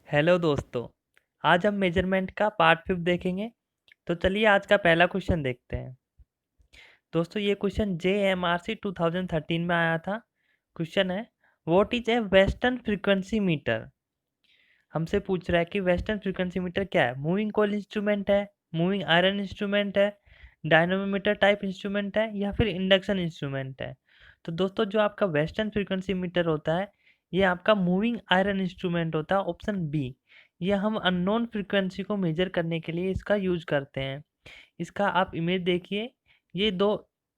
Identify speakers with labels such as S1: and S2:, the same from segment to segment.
S1: Hello दोस्तों। आज हम मेजरमेंट का पार्ट 5 देखेंगे। तो चलिए आज का पहला क्वेश्चन देखते हैं। दोस्तों ये क्वेश्चन JMRC 2013 में आया था। क्वेश्चन है, what is a western frequency meter. हमसे पूछ रहा है कि वेस्टर्न फ्रीक्वेंसी मीटर क्या है। मूविंग कॉइल इंस्ट्रूमेंट है, मूविंग आयरन इंस्ट्रूमेंट है, डायनोमीटर टाइप इंस्ट्रूमेंट है या फिर इंडक्शन इंस्ट्रूमेंट है। तो दोस्तों जो आपका वेस्टर्न फ्रीक्वेंसी मीटर होता है ये आपका मूविंग आयरन इंस्ट्रूमेंट होता है, ऑप्शन बी। ये हम अननोन फ्रीक्वेंसी को मेजर करने के लिए इसका यूज करते हैं। इसका आप इमेज देखिए। ये दो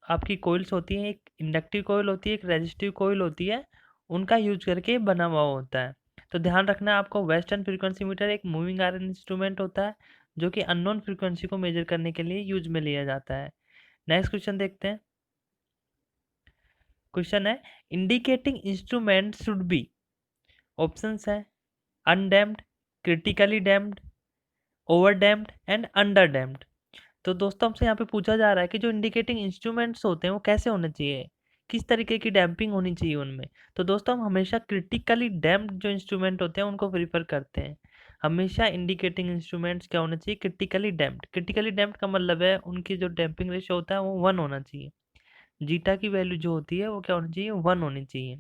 S1: आपकी कोइल्स होती हैं, एक इंडक्टिव कोइल होती है, एक रेजिस्टिव कोइल होती है। उनका यूज करके बना हुआ होता है। तो ध्यान रखना आपको, वेस्टर्न फ्रीक्वेंसी मीटर एक मूविंग आयरन इंस्ट्रूमेंट होता है जो कि अननोन फ्रीक्वेंसी को मेजर करने के लिए यूज में लिया जाता है। नेक्स्ट क्वेश्चन देखते हैं। क्वेश्चन है, indicating instrument should be. Options है undamped, critically damped, over damped and under damped. तो दोस्तों हमसे यहाँ पे पूछा जा रहा है कि जो इंडिकेटिंग इंस्ट्रूमेंट्स होते हैं वो कैसे होने चाहिए, किस तरीके की डैम्पिंग होनी चाहिए उनमें। तो दोस्तों हम हमेशा क्रिटिकली डैम्प्ड जो इंस्ट्रूमेंट होते हैं उनको प्रीफर करते हैं। हमेशा इंडिकेटिंग इंस्ट्रूमेंट्स क्या होना चाहिए, क्रिटिकली डैम्प्ड। क्रिटिकली डैम्प्ड का मतलब है उनकी जो डैम्पिंग रेशियो होता है वो 1 होना चाहिए। जीटा की वैल्यू जो होती है वो क्या होनी चाहिए, 1 होनी चाहिए।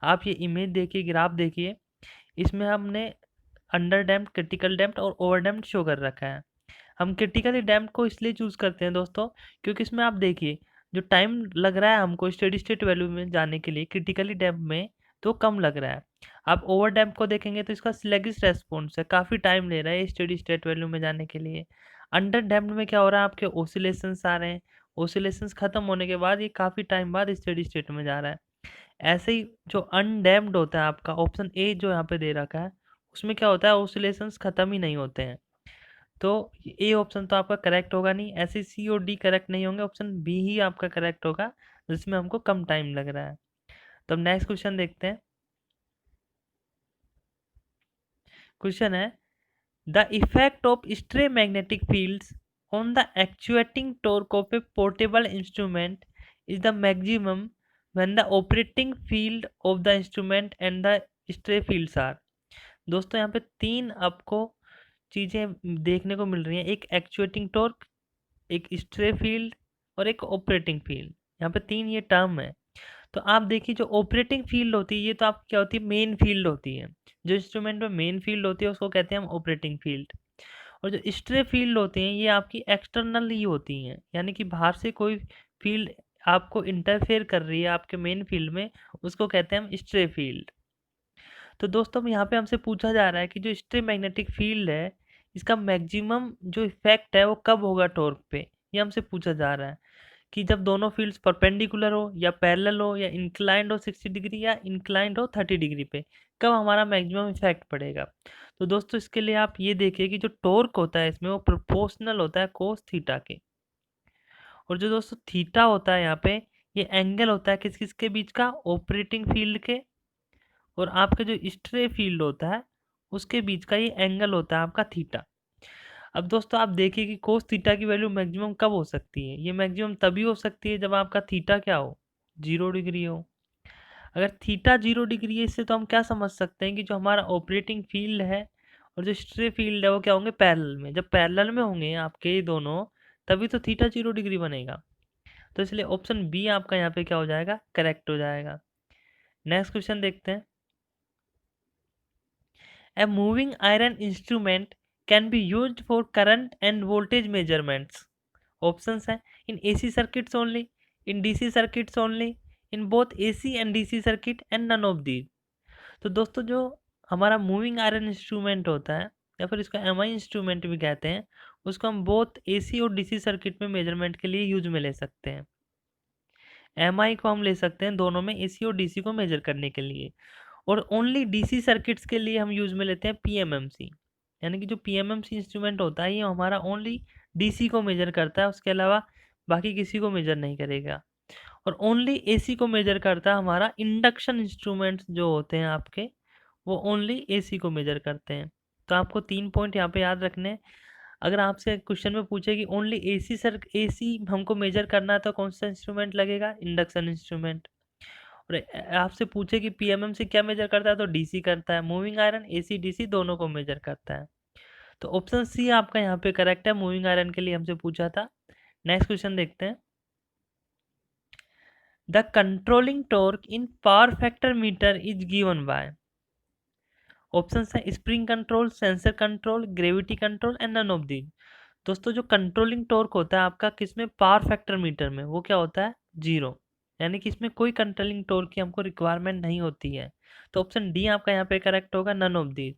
S1: आप ये इमेज देखिए, ग्राफ देखिए। इसमें हमने अंडर डैम्प्ड, क्रिटिकल डैम्प्ड और ओवर डैम्प्ड शो कर रखा है। हम क्रिटिकली डैम्प्ड को इसलिए चूज करते हैं दोस्तों, क्योंकि इसमें आप देखिए जो टाइम लग रहा है हमको स्टेडी स्टेट वैल्यू में जाने के लिए क्रिटिकली डैम्प में, तो कम लग रहा है। आप ओवर डैम्प को देखेंगे तो इसका स्लैगिश रेस्पॉन्स है, काफ़ी टाइम ले रहा है स्टेडी स्टेट वैल्यू में जाने के लिए। अंडर डैम्प में क्या हो रहा है, आपके ओसिलेशंस आ रहे हैं। ओसिलेशंस खत्म होने के बाद ये काफ़ी टाइम बाद स्टेडी स्टेट में जा रहा है। ऐसे ही जो अनडैम्प्ड होता है आपका, ऑप्शन ए जो यहाँ पे दे रखा है, उसमें क्या होता है, ओसिलेशंस खत्म ही नहीं होते हैं। तो ए ऑप्शन तो आपका करेक्ट होगा नहीं, ऐसे सी और डी करेक्ट नहीं होंगे, ऑप्शन बी ही आपका करेक्ट होगा जिसमें हमको कम टाइम लग रहा है। तो अब नेक्स्ट क्वेश्चन देखते हैं। क्वेश्चन है, the effect of stray magnetic fields on the actuating torque of a portable instrument is the maximum when the operating field of the instrument and the stray fields are. दोस्तों यहाँ पे तीन आपको चीज़ें देखने को मिल रही हैं, एक एक्चुएटिंग टॉर्क, एक स्ट्रे फील्ड और एक ऑपरेटिंग फील्ड। यहाँ पे तीन ये टर्म है। तो आप देखिए जो ऑपरेटिंग फील्ड होती है ये तो आप क्या होती है, मेन फील्ड होती है। जो इंस्ट्रूमेंट में मेन फील्ड होती है उसको कहते हैं हम ऑपरेटिंग फील्ड। और जो स्ट्रे फील्ड होती हैं ये आपकी एक्सटर्नल ही होती हैं, यानी कि बाहर से कोई फील्ड आपको इंटरफेयर कर रही है आपके मेन फील्ड में, उसको कहते हैं हम स्ट्रे फील्ड। तो दोस्तों यहाँ पे हमसे पूछा जा रहा है कि जो स्ट्रे मैग्नेटिक फील्ड है इसका मैक्सिमम जो इफेक्ट है वो कब होगा टॉर्क पे। ये हमसे पूछा जा रहा है कि जब दोनों फील्ड्स परपेंडिकुलर हो या पैरेलल हो या इंक्लाइंड हो 60 डिग्री या इंक्लाइंड हो 30 डिग्री पे, कब हमारा मैक्सिमम इफेक्ट पड़ेगा। तो दोस्तों इसके लिए आप ये देखिए कि जो टॉर्क होता है इसमें वो प्रोपोर्शनल होता है कोस थीटा के। और जो दोस्तों थीटा होता है यहाँ पे, ये एंगल होता है किस किस के बीच का, ऑपरेटिंग फील्ड के और आपका जो स्ट्रे फील्ड होता है उसके बीच का ये एंगल होता है आपका थीटा। अब दोस्तों आप देखिए कि कोस थीटा की वैल्यू मैक्सिमम कब हो सकती है। ये मैक्सिमम तभी हो सकती है जब आपका थीटा क्या हो, 0 डिग्री हो। अगर थीटा 0 डिग्री है इससे तो हम क्या समझ सकते हैं कि जो हमारा ऑपरेटिंग फील्ड है और जो स्ट्रे फील्ड है वो क्या होंगे, पैरेलल में। जब पैरेलल में होंगे आपके ये दोनों, तभी तो थीटा 0 डिग्री बनेगा। तो इसलिए ऑप्शन बी आपका यहाँ पे क्या हो जाएगा, करेक्ट हो जाएगा। नेक्स्ट क्वेश्चन देखते हैं। A moving iron instrument can be used for current and voltage measurements. Options हैं in AC circuits only, in DC circuits only, in both AC and DC circuit and none of these. तो दोस्तों जो हमारा moving iron instrument होता है या फिर इसको एमआई इंस्ट्रूमेंट भी कहते हैं, उसको हम बोथ एसी और डीसी सर्किट में मेजरमेंट के लिए यूज में ले सकते हैं। एमआई को हम ले सकते हैं दोनों में, एसी और डीसी को मेजर करने के लिए। और ओनली डीसी सर्किट्स के लिए हम यूज में लेते हैं पीएमएमसी। यानी कि जो पीएमएमसी इंस्ट्रूमेंट होता है ये हमारा ओनली डीसी को मेजर करता है, उसके अलावा बाकी किसी को मेजर नहीं करेगा। और ओनली एसी को मेजर करता है हमारा इंडक्शन इंस्ट्रूमेंट्स जो होते हैं आपके, वो ओनली एसी को मेजर करते हैं। तो आपको 3 पॉइंट यहाँ पे याद रखने हैं। अगर आपसे क्वेश्चन में पूछे कि ओनली एसी हमको मेजर करना है तो कौन सा इंस्ट्रूमेंट लगेगा, इंडक्शन इंस्ट्रूमेंट। और आपसे पूछे कि पीएमएमसी क्या मेजर करता है तो डीसी करता है। मूविंग आयरन एसी डीसी दोनों को मेजर करता है। तो ऑप्शन सी आपका यहाँ पे करेक्ट है, मूविंग आयरन के लिए हमसे पूछा था। नेक्स्ट क्वेश्चन देखते हैं। The controlling torque in power factor meter is given by. Option है spring control, sensor control, gravity control and none of the. दोस्तों जो कंट्रोलिंग टॉर्क होता है आपका किसमें, पावर फैक्टर मीटर में, वो क्या होता है, जीरो। यानी कि इसमें कोई कंट्रोलिंग टॉर्क की हमको रिक्वायरमेंट नहीं होती है। तो ऑप्शन डी आपका यहाँ पे करेक्ट होगा, नन ऑफ दी।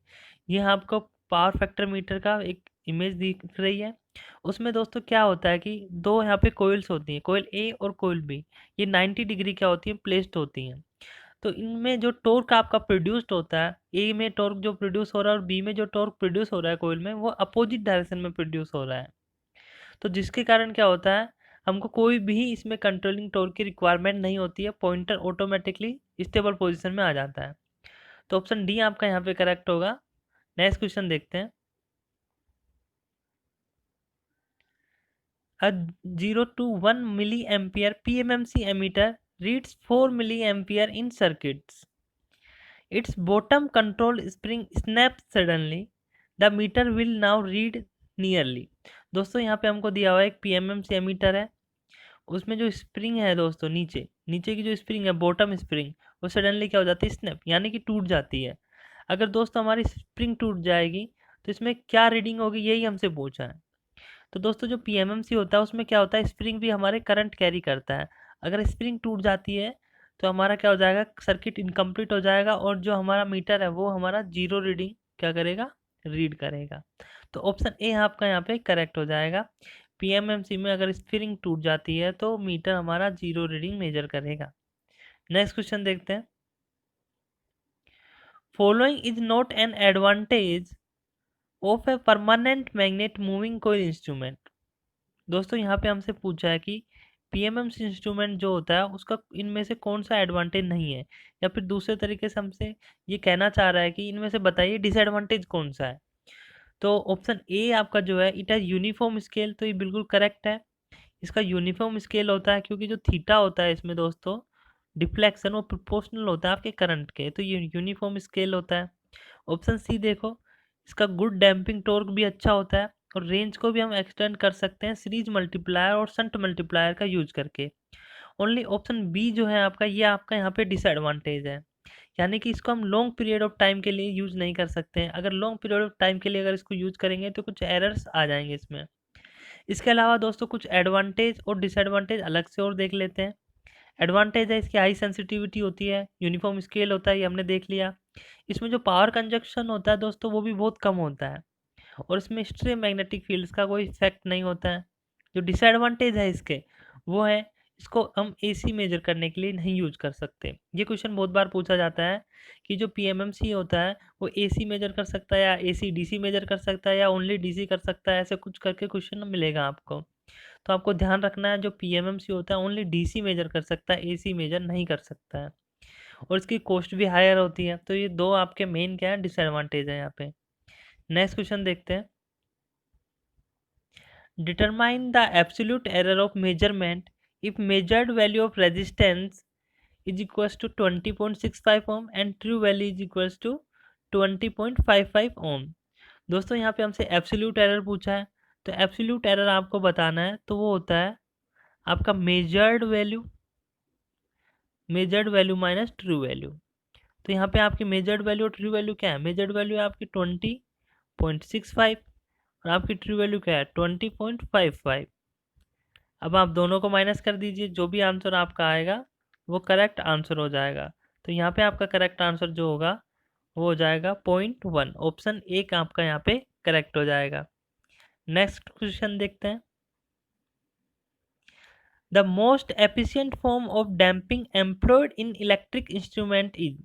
S1: ये आपको पावर फैक्टर मीटर का एक इमेज दिख रही है। उसमें दोस्तों क्या होता है कि दो यहाँ पे कोइल्स होती हैं, कोइल ए और कोइल बी। ये 90 डिग्री क्या होती है, प्लेस्ड होती हैं। तो इनमें जो टॉर्क आपका प्रोड्यूस्ड होता है, ए में टॉर्क जो प्रोड्यूस हो रहा है और बी में जो टॉर्क प्रोड्यूस हो रहा है कोइल में, वो अपोजिट डायरेक्शन में प्रोड्यूस हो रहा है। तो जिसके कारण क्या होता है, हमको कोई भी इसमें कंट्रोलिंग टॉर्क की रिक्वायरमेंट नहीं होती है, पॉइंटर ऑटोमेटिकली स्टेबल पोजीशन में आ जाता है। तो ऑप्शन डी आपका यहाँ पे करेक्ट होगा। नेक्स्ट क्वेश्चन देखते हैं। A 0 to 1 milliampere PMMC emitter reads 4 milliampere in circuits. Its bottom control spring snaps suddenly. The meter will now read nearly. दोस्तों यहाँ पे हमको दिया हुआ है एक PMMC एमीटर है। उसमें जो स्प्रिंग है दोस्तों, नीचे नीचे की जो स्प्रिंग है, बॉटम स्प्रिंग, वो सडनली क्या हो जाती है, स्नैप, यानी कि टूट जाती है। अगर दोस्तों हमारी स्प्रिंग टूट जाएगी तो इसमें क्या रीडिंग होगी, यही हमसे पूछा है। तो दोस्तों जो पीएमएमसी होता है उसमें क्या होता है, स्प्रिंग भी हमारे करंट कैरी करता है। अगर स्प्रिंग टूट जाती है तो हमारा क्या हो जाएगा, सर्किट इनकम्प्लीट हो जाएगा और जो हमारा मीटर है वो हमारा जीरो रीडिंग क्या करेगा, रीड करेगा। तो ऑप्शन ए आपका यहाँ पे करेक्ट हो जाएगा। पीएमएमसी में अगर स्प्रिंग टूट जाती है तो मीटर हमारा जीरो रीडिंग मेजर करेगा। नेक्स्ट क्वेश्चन देखते हैं। Following is not an advantage of a permanent magnet moving कोई इंस्ट्रूमेंट। दोस्तों यहाँ पे हमसे पूछा है कि पीएमएमसी इंस्ट्रूमेंट जो होता है उसका इनमें से कौन सा एडवांटेज नहीं है, या फिर दूसरे तरीके से हमसे ये कहना चाह रहा है कि इनमें से बताइए डिसएडवांटेज कौन सा है। तो ऑप्शन ए आपका जो है, इट हैज यूनिफॉर्म स्केल, तो ये बिल्कुल करेक्ट है। इसका यूनिफॉर्म स्केल होता है क्योंकि जो थीटा होता है इसमें दोस्तों, डिफ्लेक्शन वो प्रोपोर्शनल होता है आपके करंट के, तो ये यूनिफॉर्म स्केल होता है। ऑप्शन सी देखो, इसका गुड डैम्पिंग टॉर्क भी अच्छा होता है और रेंज को भी हम एक्सटेंड कर सकते हैं सीरीज मल्टीप्लायर और शंट मल्टीप्लायर का यूज करके। ओनली ऑप्शन बी जो है आपका, ये आपका यहाँ पे डिसएडवांटेज है, यानी कि इसको हम लॉन्ग पीरियड ऑफ टाइम के लिए यूज नहीं कर सकते हैं। अगर लॉन्ग पीरियड ऑफ टाइम के लिए अगर इसको यूज करेंगे तो कुछ एरर्स आ जाएंगे इसमें। इसके अलावा दोस्तों कुछ एडवांटेज और डिसएडवांटेज अलग से और देख लेते हैं। एडवांटेज है इसकी हाई सेंसिटिविटी होती है, यूनिफॉर्म स्केल होता है, ये हमने देख लिया। इसमें जो पावर कंजक्शन होता है दोस्तों वो भी बहुत कम होता है और इसमें एक्सट्रीम मैग्नेटिक फील्ड्स का कोई इफेक्ट नहीं होता है। जो डिसएडवांटेज है इसके वो है, इसको हम एसी मेजर करने के लिए नहीं यूज कर सकते। ये क्वेश्चन बहुत बार पूछा जाता है कि जो पीएमएमसी होता है वो एसी मेजर कर सकता है या एसी डीसी मेजर कर सकता है या ओनली डीसी कर सकता है, ऐसे कुछ करके क्वेश्चन मिलेगा आपको। तो आपको ध्यान रखना है, जो पीएमएमसी होता है ओनली डीसी मेजर कर सकता है, एसी मेजर नहीं कर सकता है और इसकी कॉस्ट भी हायर होती है। तो ये दो आपके मेन क्या है, डिसएडवांटेज है यहाँ पे। नेक्स्ट क्वेश्चन देखते हैं। Determine the absolute error of measurement if measured value of resistance is equals to 20.65 ohm and true value is equals to 20.55 ohm. दोस्तों यहाँ पे हमसे एब्सोल्यूट एरर पूछा है, तो एब्सोल्यूट एरर आपको बताना है तो वो होता है आपका measured value minus true value. तो यहाँ पे आपकी मेजर्ड वैल्यू और ट्रू वैल्यू क्या है, मेजर्ड वैल्यू है आपकी 20.65 और आपकी ट्रू वैल्यू क्या है 20.55। अब आप दोनों को माइनस कर दीजिए, जो भी आंसर आपका आएगा वो करेक्ट आंसर हो जाएगा। तो यहाँ पे आपका करेक्ट आंसर जो होगा वो हो जाएगा 0.1। ऑप्शन ए का आपका यहाँ पे करेक्ट हो जाएगा। नेक्स्ट क्वेश्चन देखते हैं। The most efficient form of damping employed in electric instrument is.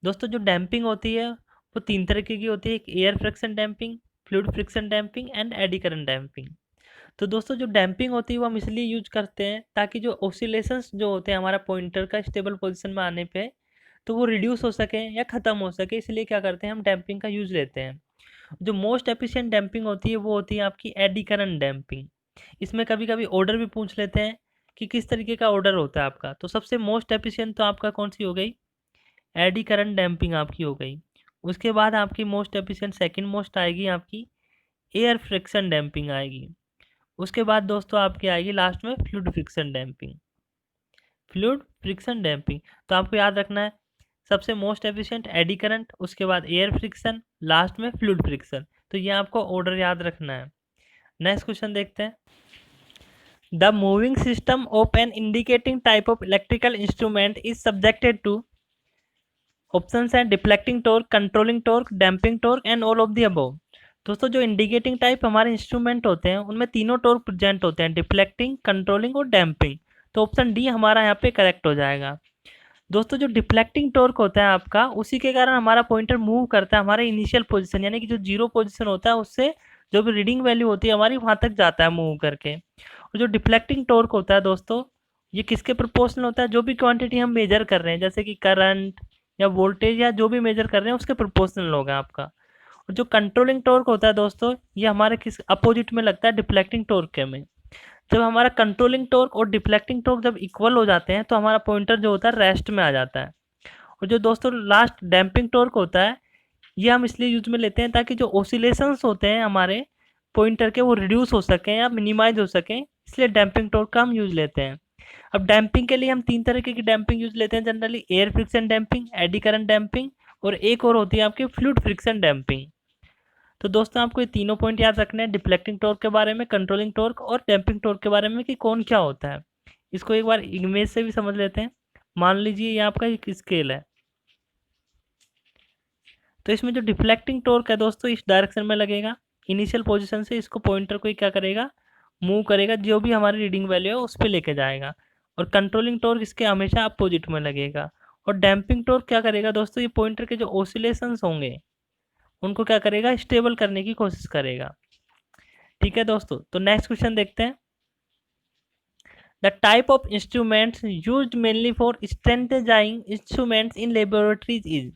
S1: दोस्तों जो डैम्पिंग होती है वो तीन तरीके की होती है, एक air friction damping, fluid friction damping and eddy current damping. तो दोस्तों जो डैम्पिंग होती है वो हम इसलिए यूज करते हैं ताकि जो ऑसिलेशंस जो होते हैं हमारा पॉइंटर का स्टेबल पोजीशन में आने पे, तो वो रिड्यूस हो सके या ख़त्म हो सके, इसलिए क्या करते हैं हम डैम्पिंग का यूज लेते हैं। जो मोस्ट एफिशिएंट डैम्पिंग होती है वो होती है आपकी एडी करंट डैम्पिंग। इसमें कभी कभी ऑर्डर भी पूछ लेते हैं कि किस तरीके का ऑर्डर होता है आपका। तो सबसे मोस्ट एफिशिएंट तो आपका कौन सी हो गई, एडी करंट डैम्पिंग आपकी हो गई। उसके बाद आपकी मोस्ट एफिशिएंट सेकंड मोस्ट आएगी आपकी एयर फ्रिक्शन डैम्पिंग आएगी। उसके बाद दोस्तों आपकी आएगी लास्ट में fluid friction damping. Fluid friction damping तो आपको याद रखना है, सबसे मोस्ट एफिशिएंट एडी करंट, उसके बाद एयर फ्रिक्शन, लास्ट में फ्लूइड फ्रिक्शन। तो ये आपको ऑर्डर याद रखना है। नेक्स्ट क्वेश्चन देखते हैं। The moving system of an indicating type of electrical instrument is subjected to, options हैं deflecting torque, controlling torque, damping torque and all of the above. दोस्तों जो इंडिकेटिंग टाइप हमारे इंस्ट्रूमेंट होते हैं उनमें तीनों टॉर्क प्रेजेंट होते हैं, डिफ्लेक्टिंग, कंट्रोलिंग और डैम्पिंग। तो ऑप्शन डी हमारा यहाँ पे करेक्ट हो जाएगा। दोस्तों जो डिफ्लेक्टिंग टॉर्क होता है आपका, उसी के कारण हमारा पॉइंटर मूव करता है हमारे इनिशियल पोजीशन, यानी कि जो जीरो पोजीशन होता है उससे जो भी रीडिंग वैल्यू होती है हमारी वहां तक जाता है मूव करके। और जो डिफ्लेक्टिंग टॉर्क होता है दोस्तों, ये किसके प्रोपोर्शनल होता है, जो भी क्वांटिटी हम मेजर कर रहे हैं जैसे कि करंट या वोल्टेज या जो भी मेजर कर रहे हैं उसके प्रोपोर्शनल होगा आपका। और जो कंट्रोलिंग टॉर्क होता है दोस्तों, ये हमारे किस अपोजिट में लगता है, डिफ्लेक्टिंग टॉर्क के में। जब हमारा कंट्रोलिंग टॉर्क और डिफ्लेक्टिंग टॉर्क जब इक्वल हो जाते हैं तो हमारा पॉइंटर जो होता है रेस्ट में आ जाता है। और जो दोस्तों लास्ट डैम्पिंग टॉर्क होता है, ये हम इसलिए यूज में लेते हैं ताकि जो ओसिलेशंस होते हैं हमारे पॉइंटर के वो रिड्यूस हो सकें या मिनिमाइज हो सकें, इसलिए डैम्पिंग टॉर्क का हम यूज लेते हैं। अब डैम्पिंग के लिए हम तीन तरीके की डैम्पिंग यूज लेते हैं generally, air friction damping, eddy current damping और एक और होती है आपकी फ्लूइड फ्रिक्शन डैम्पिंग। तो दोस्तों आपको ये तीनों पॉइंट याद रखने हैं, डिफ्लेक्टिंग टॉर्क के बारे में, कंट्रोलिंग टॉर्क और डैम्पिंग टॉर्क के बारे में कि कौन क्या होता है। इसको एक बार इमेज से भी समझ लेते हैं। मान लीजिए ये आपका एक स्केल है, तो इसमें जो डिफ्लेक्टिंग टॉर्क है दोस्तों इस डायरेक्शन में लगेगा, इनिशियल पोजीशन से इसको पॉइंटर को क्या करेगा, मूव करेगा, जो भी हमारी रीडिंग वैल्यू है उस पर लेके जाएगा। और कंट्रोलिंग टॉर्क इसके हमेशा अपोजिट में लगेगा। और डैम्पिंग टॉर्क क्या करेगा दोस्तों, ये पॉइंटर के जो ऑसिलेशंस होंगे उनको क्या करेगा, स्टेबल करने की कोशिश करेगा। ठीक है दोस्तों, तो नेक्स्ट क्वेश्चन देखते हैं। The type of instruments used mainly for standardising instruments in laboratories is.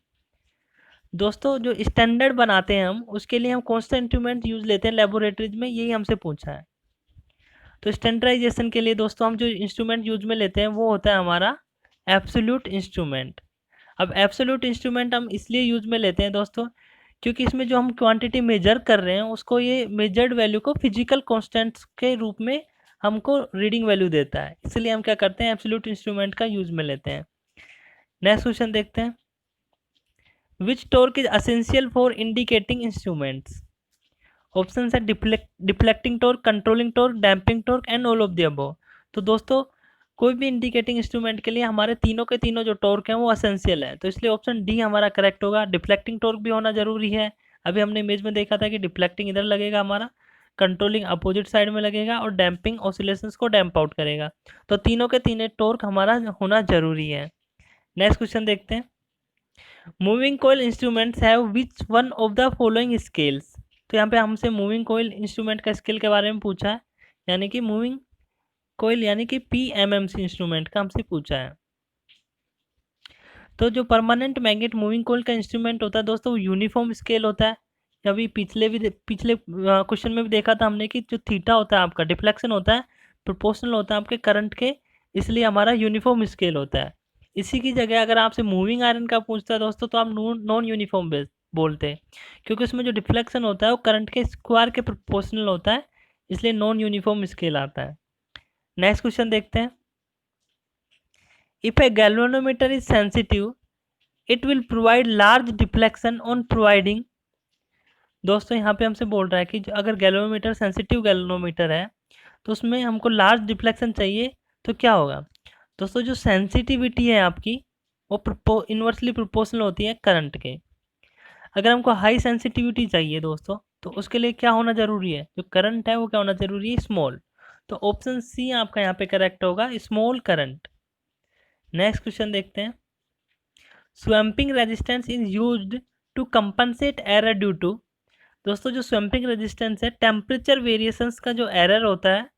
S1: दोस्तों जो स्टैंडर्ड बनाते हैं हम, उसके लिए हम कौन सा इंस्ट्रूमेंट यूज लेते हैं लेबोरेटरीज में, यही हमसे पूछा है। तो स्टैंडर्डाइजेशन के लिए दोस्तों हम जो इंस्ट्रूमेंट यूज में लेते हैं वो होता है हमारा एब्सोल्यूट इंस्ट्रूमेंट। अब एब्सोल्यूट इंस्ट्रूमेंट हम इसलिए यूज में लेते हैं दोस्तों, क्योंकि इसमें जो हम क्वांटिटी मेजर कर रहे हैं उसको ये मेजर्ड वैल्यू को फिजिकल कॉन्स्टेंट्स के रूप में हमको रीडिंग वैल्यू देता है, इसलिए हम क्या करते हैं, एब्सोल्यूट इंस्ट्रूमेंट का यूज में लेते हैं। नेक्स्ट क्वेश्चन देखते हैं। Which torque is essential for indicating instruments. Option है deflecting torque, controlling torque, damping torque and all of the above. तो दोस्तों कोई भी इंडिकेटिंग इंस्ट्रूमेंट के लिए हमारे तीनों के तीनों जो टॉर्क हैं वो असेंशियल है, तो इसलिए ऑप्शन डी हमारा करेक्ट होगा। डिफ्लेक्टिंग टॉर्क भी होना जरूरी है, अभी हमने इमेज में देखा था कि डिफ्लेक्टिंग इधर लगेगा हमारा, कंट्रोलिंग अपोजिट साइड में लगेगा और डैम्पिंग ऑसिलेशंस को डैम्प आउट करेगा। तो तीनों के तीनों टॉर्क हमारा होना जरूरी है। नेक्स्ट क्वेश्चन देखते हैं। Moving coil instruments have which one of the following scales. तो यहाँ पे हमसे मूविंग कोयल इंस्ट्रूमेंट का स्केल के बारे में पूछा है, यानी कि मूविंग कोयल यानी कि पीएमएमसी इंस्ट्रूमेंट का हमसे पूछा है। तो जो परमानेंट मैग्नेट मूविंग कोयल का इंस्ट्रूमेंट होता है दोस्तों वो यूनिफॉर्म स्केल होता है। अभी पिछले क्वेश्चन में भी देखा था हमने कि जो थीटा होता है आपका डिफ्लेक्शन होता है प्रोपोर्शनल होता है आपके करंट के, इसलिए हमारा यूनिफॉर्म स्केल होता है। इसी की जगह अगर आपसे मूविंग आयरन का पूछता है दोस्तों तो आप नॉन यूनिफॉर्म बोलते हैं, क्योंकि उसमें जो डिफ्लेक्शन होता है वो करंट के स्क्वायर के प्रोपोर्शनल होता है, इसलिए नॉन यूनिफॉर्म स्केल आता है। नेक्स्ट क्वेश्चन देखते हैं। If A galvanometer is sensitive it will provide large deflection on providing. दोस्तों यहाँ पे हमसे बोल रहा है कि अगर गैल्वेनोमीटर सेंसिटिव गैल्वेनोमीटर है तो उसमें हमको लार्ज डिफ्लेक्शन चाहिए, तो क्या होगा दोस्तों, जो सेंसिटिविटी है आपकी वो इन्वर्सली प्रोपोर्शनल होती है करंट के। अगर हमको हाई सेंसिटिविटी चाहिए दोस्तों तो उसके लिए क्या होना जरूरी है, जो करंट है वो क्या होना जरूरी है, स्मॉल। तो ऑप्शन सी आपका यहाँ पे करेक्ट होगा, स्मॉल करंट। नेक्स्ट क्वेश्चन देखते हैं। Swamping resistance is used to compensate error due to. दोस्तों जो स्वैम्पिंग रेजिस्टेंस है, टेम्परेचर वेरिएशंस का जो एरर होता है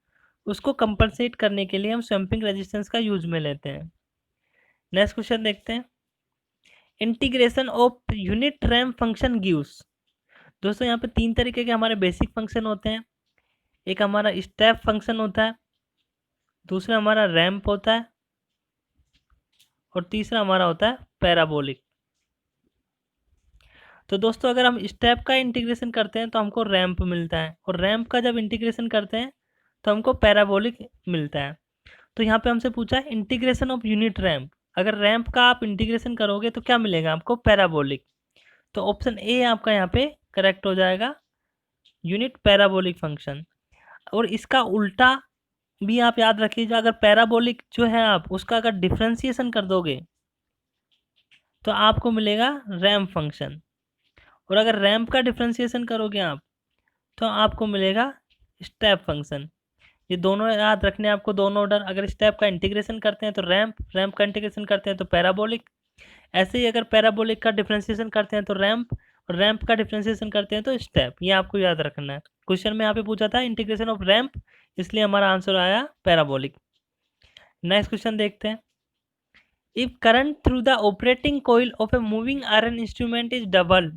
S1: उसको कंपनसेट करने के लिए हम स्वैम्पिंग रेजिस्टेंस का यूज में लेते हैं। नेक्स्ट क्वेश्चन देखते हैं। Integration of unit ramp function gives. दोस्तों यहाँ पे तीन तरीके के हमारे बेसिक फंक्शन होते हैं, एक हमारा स्टेप फंक्शन होता है, दूसरा हमारा रैंप होता है, और तीसरा हमारा होता है पैराबोलिक। तो दोस्तों अगर हम स्टेप का इंटीग्रेशन करते हैं तो हमको रैंप मिलता है, और रैंप का जब इंटीग्रेशन करते हैं तो हमको पैराबोलिक मिलता है। तो यहाँ पे हमसे पूछा है इंटीग्रेशन ऑफ यूनिट रैंप, अगर रैंप का आप इंटीग्रेशन करोगे तो क्या मिलेगा आपको, पैराबोलिक। तो ऑप्शन ए आपका यहाँ पे करेक्ट हो जाएगा, यूनिट पैराबोलिक फंक्शन। और इसका उल्टा भी आप याद रखिए, जो अगर पैराबोलिक जो है आप उसका अगर डिफ्रेंसिएशन कर दोगे तो आपको मिलेगा रैंप फंक्शन, और अगर रैंप का डिफ्रेंसिएशन करोगे आप तो आपको मिलेगा स्टेप फंक्शन। ये दोनों याद रखने हैं आपको, दोनों ऑर्डर। अगर स्टेप का इंटीग्रेशन करते हैं तो रैंप, रैंप का इंटीग्रेशन करते हैं तो पैराबोलिक। ऐसे ही अगर पैराबोलिक का डिफ्रेंसिएशन करते हैं तो रैंप, और रैंप का डिफ्रेंसिएशन करते हैं तो स्टेप। ये आपको याद रखना है। क्वेश्चन में यहाँ पे पूछा था इंटीग्रेशन ऑफ रैंप, इसलिए हमारा आंसर आया पैराबोलिक। नेक्स्ट क्वेश्चन देखते हैं। If current through the operating coil of a moving iron instrument is double,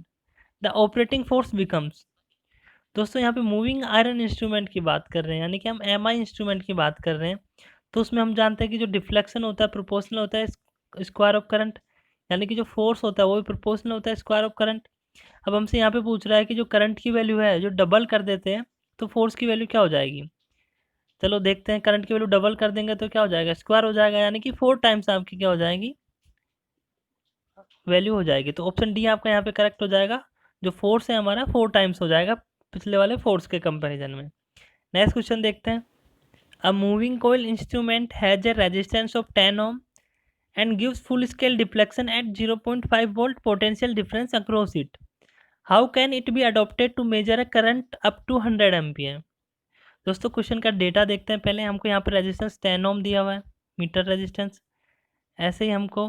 S1: the operating force becomes. दोस्तों यहाँ पे मूविंग आयरन इंस्ट्रूमेंट की बात कर रहे हैं, यानी कि हम एमआई इंस्ट्रूमेंट की बात कर रहे हैं। तो उसमें हम जानते हैं कि जो डिफ्लेक्शन होता है प्रोपोर्शनल होता है स्क्वायर ऑफ करंट, यानी कि जो फोर्स होता है वो भी प्रोपोर्शनल होता है स्क्वायर ऑफ करंट। अब हमसे यहाँ पे पूछ रहा है कि जो करंट की वैल्यू है जो डबल कर देते हैं तो फोर्स की वैल्यू क्या हो जाएगी। चलो देखते हैं, करंट की वैल्यू डबल कर देंगे तो क्या हो जाएगा, स्क्वायर हो जाएगा, यानी कि 4 टाइम्स आपकी क्या हो जाएगी, वैल्यू हो जाएगी। तो ऑप्शन डी आपका यहाँ पे करेक्ट हो जाएगा, जो फोर्स है हमारा 4 टाइम्स हो जाएगा पिछले वाले फोर्स के कंपेरिजन में। नेक्स्ट क्वेश्चन देखते हैं। A moving coil instrument has a resistance of 10 ohm and gives full scale deflection at 0.5 volt potential difference across it. How can it be adopted to measure a current up to 100 ampere. दोस्तों question का data देखते हैं पहले। हमको यहाँ पे resistance 10 ओम दिया हुआ है, मीटर रेजिस्टेंस। ऐसे ही हमको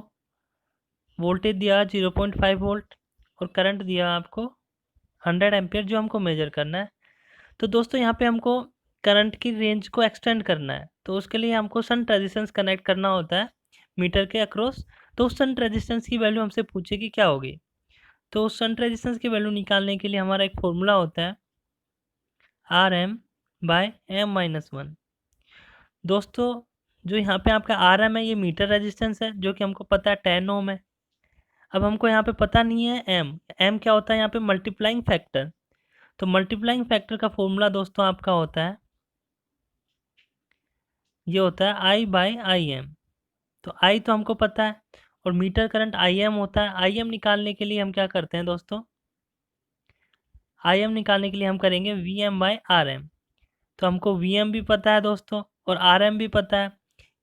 S1: वोल्टेज दिया 0.5 वोल्ट, और करंट दिया आपको 100 एम्पियर जो हमको मेजर करना है। तो दोस्तों यहाँ पे हमको करंट की रेंज को एक्सटेंड करना है, तो उसके लिए हमको शंट रेजिस्टेंस कनेक्ट करना होता है मीटर के अक्रॉस। तो उस शंट रेजिस्टेंस की वैल्यू हमसे पूछेगी क्या होगी। तो उस शंट रेजिस्टेंस की वैल्यू निकालने के लिए हमारा एक फॉर्मूला होता है R M by M minus one. दोस्तों जो यहाँ पे आपका आर एम है ये मीटर रेजिस्टेंस है, जो कि हमको पता है 10 ओम है। अब हमको यहाँ पे पता नहीं है एम, एम क्या होता है यहाँ पे, मल्टीप्लाइंग फैक्टर। तो मल्टीप्लाइंग फैक्टर का फॉर्मूला दोस्तों आपका होता है, ये होता है आई बाय आई एम। तो आई तो हमको पता है, और मीटर करंट आई एम होता है। आई एम निकालने के लिए हम क्या करते हैं दोस्तों, आई एम निकालने के लिए हम करेंगे V M by R M. तो हमको वी एम भी पता है दोस्तों, और आर एम भी पता है,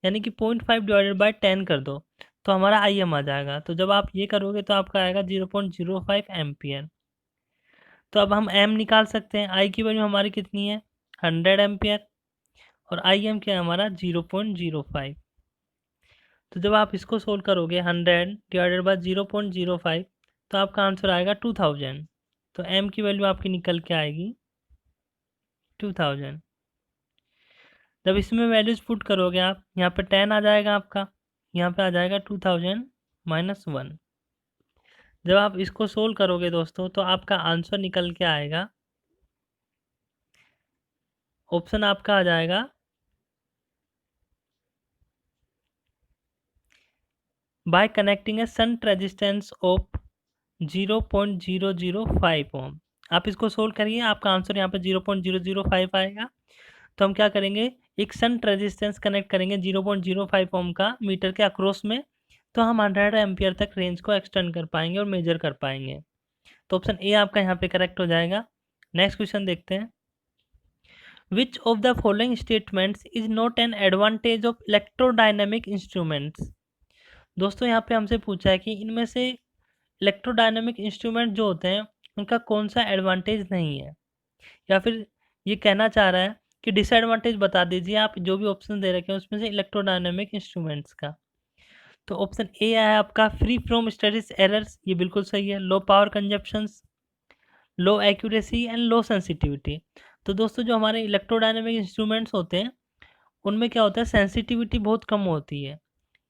S1: यानी कि 0.5 डिवाइडेड बाई 10 कर दो तो हमारा आई एम आ जाएगा। तो जब आप ये करोगे तो आपका आएगा 0.05 एम्पियर। तो अब हम एम निकाल सकते हैं, आई की वैल्यू हमारी कितनी है 100 एम्पियर, और आई एम क्या है हमारा 0.05। तो जब आप इसको सोल्व करोगे 100 डिवाइडेड बाय 0.05 तो आपका आंसर आएगा 2000। तो m की वैल्यू आपकी निकल के आएगी 2000। जब इसमें वैल्यूज पुट करोगे आप, यहाँ पे 10 आ जाएगा आपका, यहाँ पे आ जाएगा 2000 माइनस 1। जब आप इसको सोल्व करोगे दोस्तों तो आपका आंसर निकल के आएगा, ऑप्शन आपका आ जाएगा bye connecting A shunt resistance of 0.005 ओम। आप इसको सोल्व करिए, आपका आंसर यहाँ पे 0.005 आएगा। तो हम क्या करेंगे, एक शंट रेजिस्टेंस कनेक्ट करेंगे 0.05 ओम का मीटर के अक्रॉस में, तो हम 100 एम्पियर तक रेंज को एक्सटेंड कर पाएंगे और मेजर कर पाएंगे। तो ऑप्शन ए आपका यहाँ पे करेक्ट हो जाएगा। नेक्स्ट क्वेश्चन देखते हैं। Which of the following statements is not an advantage of electrodynamic instruments. दोस्तों यहाँ पे हमसे पूछा है कि इनमें से इलेक्ट्रोडायनेमिक इंस्ट्रूमेंट जो होते हैं उनका कौन सा एडवांटेज नहीं है, या फिर ये कहना चाह रहा है कि डिसएडवांटेज बता दीजिए आप जो भी ऑप्शन दे रखे हैं उसमें से इलेक्ट्रोडायनेमिक इंस्ट्रूमेंट्स का। तो ऑप्शन ए है आपका फ्री फ्रॉम स्टैटिक्स एरर्स, ये बिल्कुल सही है। Low power consumptions, low accuracy and low sensitivity. तो दोस्तों जो हमारे इलेक्ट्रोडायनेमिक इंस्ट्रूमेंट्स होते हैं उनमें क्या होता है, सेंसिटिविटी बहुत कम होती है।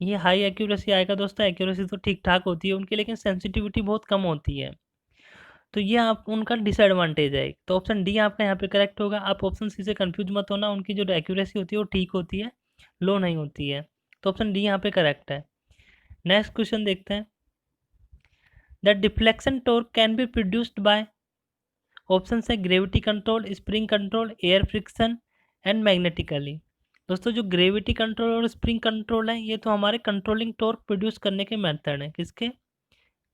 S1: ये हाई एक्यूरेसी आएगा दोस्तों, एक्यूरेसी तो ठीक ठाक होती है उनकी, लेकिन सेंसिटिविटी बहुत कम होती है। तो ये आप उनका डिसएडवांटेज है। तो ऑप्शन डी आपका यहाँ पे करेक्ट होगा। आप ऑप्शन सी से कंफ्यूज मत होना, उनकी जो एक्यूरेसी होती है वो ठीक होती है, लो नहीं होती है। तो ऑप्शन डी यहाँ पे करेक्ट है। नेक्स्ट क्वेश्चन देखते हैं। The deflection torque can be produced by, option है gravity control, spring control, air friction and magnetically. दोस्तों जो ग्रेविटी कंट्रोल और स्प्रिंग कंट्रोल है ये तो हमारे कंट्रोलिंग टॉर्क प्रोड्यूस करने के मेथड है। किसके?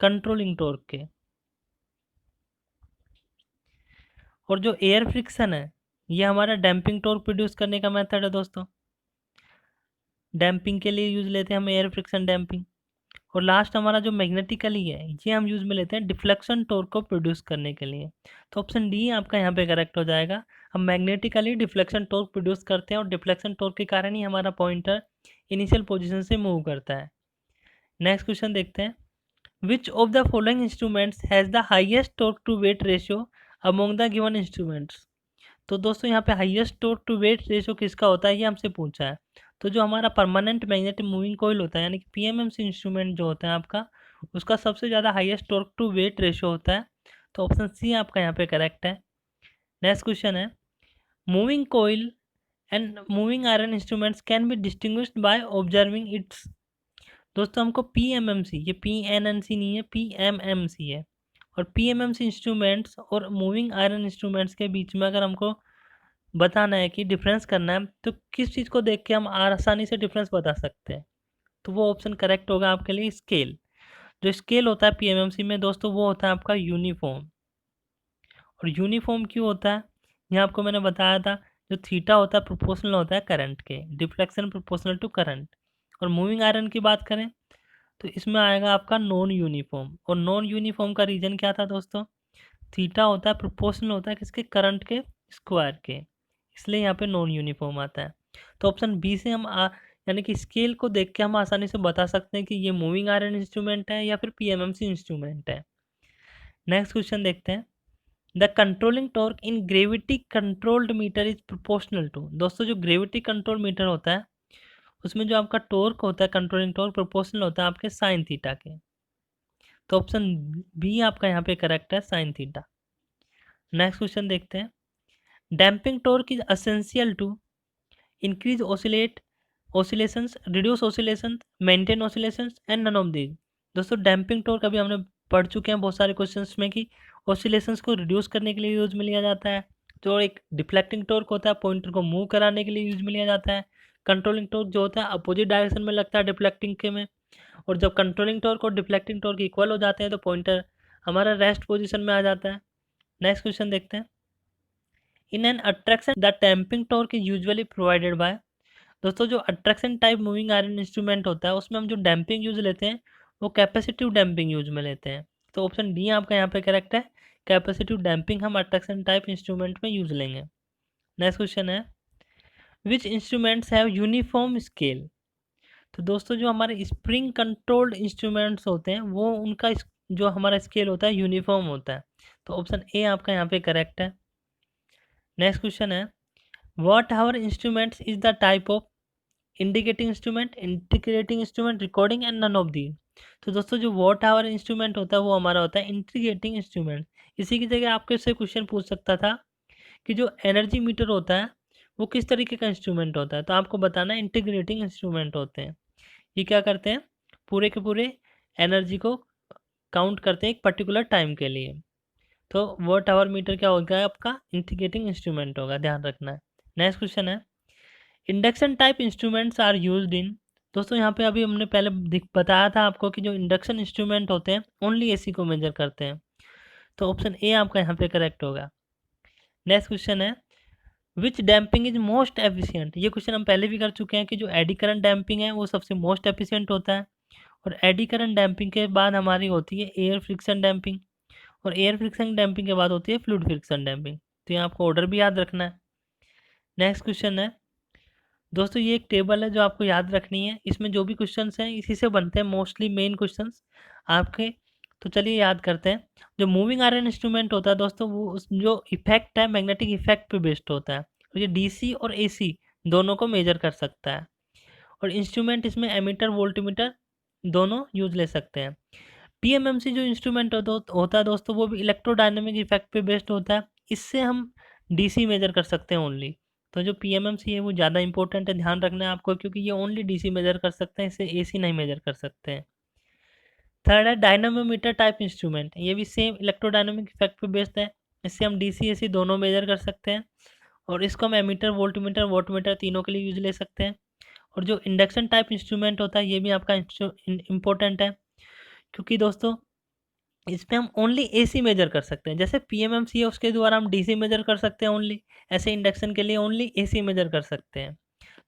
S1: कंट्रोलिंग टॉर्क के। और जो एयर फ्रिक्शन है ये हमारा डैम्पिंग टॉर्क प्रोड्यूस करने का मेथड है दोस्तों। डैम्पिंग के लिए यूज लेते हैं हम एयर फ्रिक्शन डैम्पिंग। और लास्ट हमारा जो मैग्नेटिकली है ये हम यूज में लेते हैं डिफ्लेक्शन टॉर्क को प्रोड्यूस करने के लिए। तो ऑप्शन डी आपका यहाँ पे करेक्ट हो जाएगा। हम मैग्नेटिकली डिफ्लेक्शन टॉर्क प्रोड्यूस करते हैं और डिफ्लेक्शन टॉर्क के कारण ही हमारा पॉइंटर इनिशियल पोजीशन से मूव करता है। नेक्स्ट क्वेश्चन देखते हैं। Which of the following instruments has the highest torque to weight ratio among the given instruments. तो दोस्तों यहाँ पे highest torque to weight ratio किसका होता है ये हमसे पूछा है। तो जो हमारा परमानेंट मैग्नेटिक मूविंग कोयल होता है यानी कि पीएमएमसी इंस्ट्रूमेंट जो होता है आपका, उसका सबसे ज़्यादा highest torque to weight ratio होता है। तो ऑप्शन सी आपका यहाँ पे करेक्ट है। नेक्स्ट क्वेश्चन है। Moving coil and moving iron instruments can be distinguished by observing its. दोस्तों हमको पीएमएमसी, ये पीएनएनसी नहीं है, पीएमएमसी है। और पीएमएमसी इंस्ट्रूमेंट्स और मूविंग आयरन इंस्ट्रूमेंट्स के बीच में अगर हमको बताना है कि डिफरेंस करना है तो किस चीज़ को देख के हम आसानी से डिफरेंस बता सकते हैं। तो वो ऑप्शन करेक्ट होगा आपके लिए स्केल। जो स्केल होता है पीएमएमसी में दोस्तों वो होता है आपका यूनिफॉर्म। और यूनिफॉर्म क्यों होता है यहाँ आपको मैंने बताया था। जो थीटा होता है प्रोपोर्शनल होता है करंट के, डिफ्लेक्शन प्रोपोर्शनल टू करंट। और मूविंग आयरन की बात करें तो इसमें आएगा आपका नॉन यूनिफॉर्म। और नॉन यूनिफॉर्म का रीजन क्या था दोस्तों? थीटा होता है प्रोपोर्शनल होता है किसके? करंट के स्क्वायर के, इसलिए यहाँ पे नॉन यूनिफॉर्म आता है। तो ऑप्शन बी से हम यानी कि स्केल को देख के हम आसानी से बता सकते हैं कि ये मूविंग आयरन इंस्ट्रूमेंट है या फिर पीएमएमसी इंस्ट्रूमेंट है। नेक्स्ट क्वेश्चन देखते हैं। The controlling torque in gravity controlled meter is proportional to. दोस्तों जो ग्रेविटी कंट्रोल मीटर होता है उसमें जो आपका टॉर्क होता है कंट्रोलिंग टॉर्क प्रोपोर्शनल होता है आपके साइन थीटा के। तो ऑप्शन बी आपका यहाँ पे करेक्ट है, साइन थीटा। नेक्स्ट क्वेश्चन देखते हैं। Damping torque is essential to increase oscillations, reduce oscillations, maintain oscillations and none of these। दोस्तों डैम्पिंग टॉर्क अभी हमने पढ़ चुके हैं बहुत सारे क्वेश्चंस में कि oscillations को रिड्यूस करने के लिए यूज में लिया जाता है। जो एक डिफ्लेक्टिंग टॉर्क होता है पॉइंटर को मूव कराने के लिए यूज में लिया जाता है। कंट्रोलिंग टॉर्क जो होता है अपोजिट डायरेक्शन में लगता है डिफ्लेक्टिंग के में। और जब कंट्रोलिंग टॉर्क और डिफ्लेक्टिंग टॉर्क इक्वल हो जाते हैं तो पॉइंटर हमारा रेस्ट पोजीशन में आ जाता है। नेक्स्ट क्वेश्चन देखते हैं। In an attraction the damping torque is usually provided by. दोस्तों जो attraction type moving iron instrument होता है उसमें हम जो डैम्पिंग यूज लेते हैं वो कैपेसिटिव डैम्पिंग यूज में लेते हैं। तो ऑप्शन डी आपका यहाँ पे करेक्ट है, कैपेसिटिव डैम्पिंग हम अट्रैक्शन टाइप इंस्ट्रूमेंट में यूज लेंगे। नेक्स्ट क्वेश्चन है। विच इंस्ट्रूमेंट्स हैव यूनिफॉर्म स्केल। तो दोस्तों जो हमारे स्प्रिंग कंट्रोल्ड इंस्ट्रूमेंट्स होते हैं वो उनका जो हमारा स्केल होता है यूनिफॉर्म होता है। तो ऑप्शन ए आपका यहाँ पे करेक्ट है। नेक्स्ट क्वेश्चन है। Watt hour instruments is the type of indicating instrument, integrating instrument, recording and none of the. तो दोस्तों जो वॉट आवर इंस्ट्रूमेंट होता है वो हमारा होता है इंटीग्रेटिंग इंस्ट्रूमेंट। इसी की जगह आपके से क्वेश्चन पूछ सकता था कि जो एनर्जी मीटर होता है वो किस तरीके का इंस्ट्रूमेंट होता है। तो आपको बताना इंटीग्रेटिंग इंस्ट्रूमेंट होते हैं। ये क्या करते हैं? पूरे के पूरे एनर्जी को काउंट करते हैं एक पर्टिकुलर टाइम के लिए। तो वॉट आवर मीटर क्या होगा? आपका इंटीग्रेटिंग इंस्ट्रूमेंट होगा, ध्यान रखना है। नेक्स्ट क्वेश्चन है। Induction type instruments are used in. दोस्तों यहाँ पे अभी हमने पहले बताया था आपको कि जो इंडक्शन इंस्ट्रूमेंट होते हैं ओनली एसी को मेजर करते हैं। तो ऑप्शन ए आपका यहाँ पे करेक्ट होगा। नेक्स्ट क्वेश्चन है। विच डैम्पिंग इज मोस्ट एफिशिएंट। ये क्वेश्चन हम पहले भी कर चुके हैं कि जो एडी करंट डैम्पिंग है वो सबसे मोस्ट एफिशिएंट होता है। और एडी करंट डैम्पिंग के बाद हमारी होती है एयर फ्रिक्शन डैम्पिंग। और एयर फ्रिक्शन डैम्पिंग के बाद होती है फ्लूइड फ्रिक्शन डैम्पिंग। तो यहाँ आपको ऑर्डर भी याद रखना है। नेक्स्ट क्वेश्चन है। दोस्तों ये एक टेबल है जो आपको याद रखनी है। इसमें जो भी क्वेश्चंस हैं इसी से बनते हैं मोस्टली मेन क्वेश्चंस आपके। तो चलिए याद करते हैं। जो मूविंग आयरन इंस्ट्रूमेंट होता है दोस्तों वो जो इफेक्ट है मैग्नेटिक इफेक्ट पे बेस्ड होता है। और ये डीसी और एसी दोनों को मेजर कर सकता है। और इंस्ट्रूमेंट इसमें एमीटर वोल्टमीटर दोनों यूज ले सकते हैं। पीएमएमसी जो इंस्ट्रूमेंट होता है दोस्तों वो भी इलेक्ट्रोडायनेमिक इफेक्ट पे बेस्ड होता है। इससे हम डीसी मेजर कर सकते हैं ओनली। तो जो पीएमएमसी है वो ज़्यादा इंपॉर्टेंट है, ध्यान रखना है आपको, क्योंकि ये ओनली डीसी मेजर कर सकते हैं, इसे एसी नहीं मेजर कर सकते हैं। थर्ड है डायनामोमीटर टाइप इंस्ट्रूमेंट, ये भी सेम इलेक्ट्रोडायनामिक इफेक्ट पे बेस्ड है। इससे हम डीसी एसी दोनों मेजर कर सकते हैं, और इसको हम एमीटर वोल्टमीटर वोटमीटर तीनों के लिए यूज ले सकते हैं। और जो इंडक्शन टाइप इंस्ट्रूमेंट होता है ये भी आपका इम्पोर्टेंट है, क्योंकि दोस्तों इसमें हम ओनली एसी मेजर कर सकते हैं। जैसे पीएमएमसी है उसके द्वारा हम डीसी मेजर कर सकते हैं ओनली, ऐसे इंडक्शन के लिए ओनली एसी मेजर कर सकते हैं।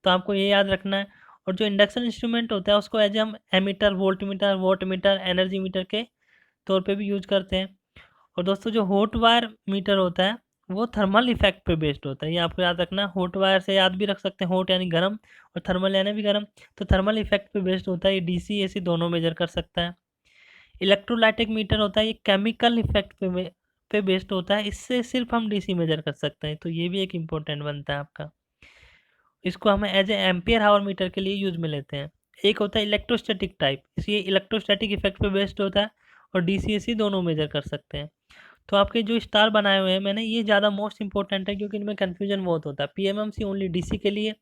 S1: तो आपको ये याद रखना है। और जो इंडक्शन इंस्ट्रूमेंट होता है उसको एज हम एमीटर वोल्टमीटर वोटमीटर एनर्जी मीटर के तौर पे भी यूज करते हैं। और दोस्तों जो हॉट वायर मीटर होता है वो थर्मल इफेक्ट पे बेस्ड होता है, ये आपको याद रखना। हॉट वायर से याद भी रख सकते हैं, हॉट यानी गर्म और थर्मल यानी भी गर्म, तो थर्मल इफेक्ट पे बेस्ड होता है। ये डीसी एसी दोनों मेजर कर सकता है। इलेक्ट्रोलाइटिक मीटर होता है, ये केमिकल इफेक्ट पे बेस्ड होता है, इससे सिर्फ हम डीसी मेजर कर सकते हैं, तो ये भी एक इम्पोर्टेंट बनता है आपका। इसको हम as a ampere hour meter के लिए यूज में लेते हैं। एक होता है इलेक्ट्रोस्टैटिक टाइप, इसलिए इलेक्ट्रोस्टैटिक इफेक्ट पे बेस्ड होता है, और डीसी एसी दोनों मेजर कर सकते हैं। तो आपके जो स्टार बनाए हुए हैं मैंने, ये ज़्यादा मोस्ट इंपॉर्टेंट है, क्योंकि इनमें कन्फ्यूजन बहुत होता है। पीएमएमसी ओनली डीसी के लिए,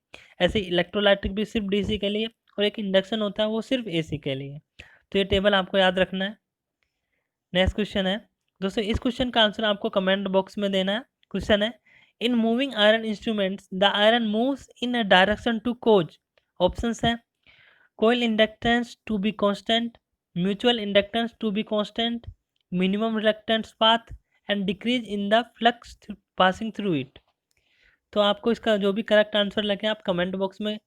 S1: ऐसे इलेक्ट्रोलाइटिक भी सिर्फ डीसी के लिए, और एक इंडक्शन होता है वो सिर्फ एसी के लिए। तो ये टेबल आपको याद रखना है। नेक्स्ट क्वेश्चन है दोस्तों, इस क्वेश्चन का आंसर आपको कमेंट बॉक्स में देना है। क्वेश्चन है, in moving iron instruments the iron moves in a direction to cause. Options है coil inductance to be constant, mutual inductance to be constant, minimum reluctance path and decrease in the flux passing through it. तो आपको इसका जो भी correct answer लगे आप comment box में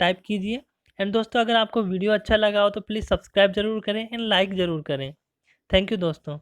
S1: type कीजिए। एंड दोस्तों अगर आपको वीडियो अच्छा लगा हो तो प्लीज़ सब्सक्राइब जरूर करें एंड लाइक ज़रूर करें। थैंक यू दोस्तों।